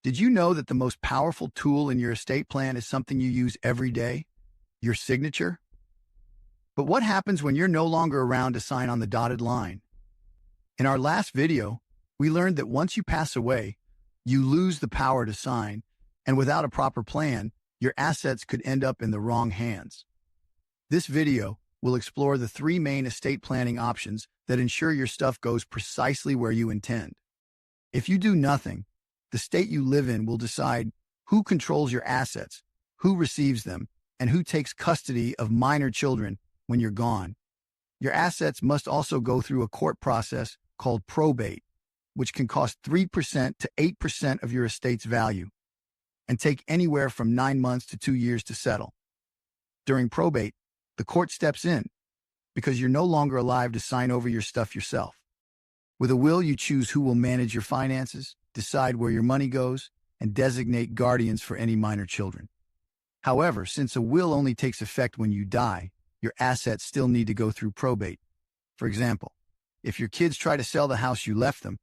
Did you know that the most powerful tool in your estate plan is something you use every day? Your signature? But what happens when you're no longer around to sign on the dotted line? In our last video, we learned that once you pass away, you lose the power to sign, and without a proper plan, your assets could end up in the wrong hands. This video will explore the three main estate planning options that ensure your stuff goes precisely where you intend. If you do nothing, the state you live in will decide who controls your assets, who receives them, and who takes custody of minor children when you're gone. Your assets must also go through a court process called probate, which can cost 3% to 8% of your estate's value and take anywhere from 9 months to 2 years to settle. During probate, the court steps in because you're no longer alive to sign over your stuff yourself. With a will, you choose who will manage your finances, decide where your money goes, and designate guardians for any minor children. However, since a will only takes effect when you die, your assets still need to go through probate. For example, if your kids try to sell the house you left them,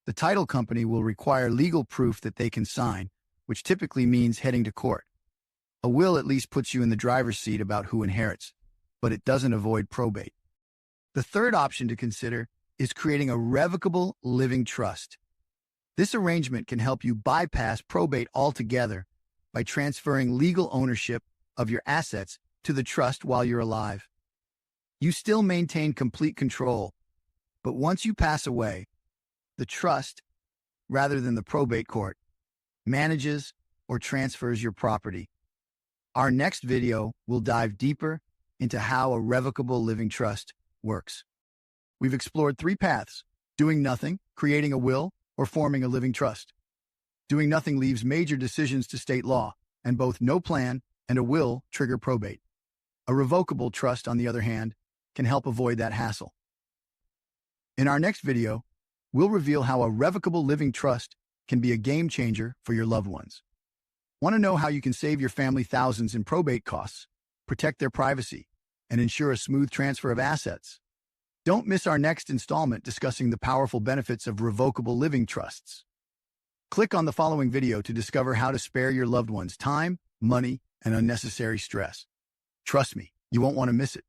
the title company will require legal proof that they can sign, which typically means heading to court. A will at least puts you in the driver's seat about who inherits, but it doesn't avoid probate. The third option to consider is creating a revocable living trust. This arrangement can help you bypass probate altogether by transferring legal ownership of your assets to the trust while you're alive. You still maintain complete control, but once you pass away, the trust, rather than the probate court, manages or transfers your property. Our next video will dive deeper into how a revocable living trust works. We've explored 3 paths: doing nothing, creating a will, or forming a living trust. Doing nothing leaves major decisions to state law, and both no plan and a will trigger probate. A revocable trust, on the other hand, can help avoid that hassle. In our next video, we'll reveal how a revocable living trust can be a game changer for your loved ones. Want to know how you can save your family thousands in probate costs, protect their privacy, and ensure a smooth transfer of assets? Don't miss our next installment discussing the powerful benefits of revocable living trusts. Click on the following video to discover how to spare your loved ones time, money, and unnecessary stress. Trust me, you won't want to miss it.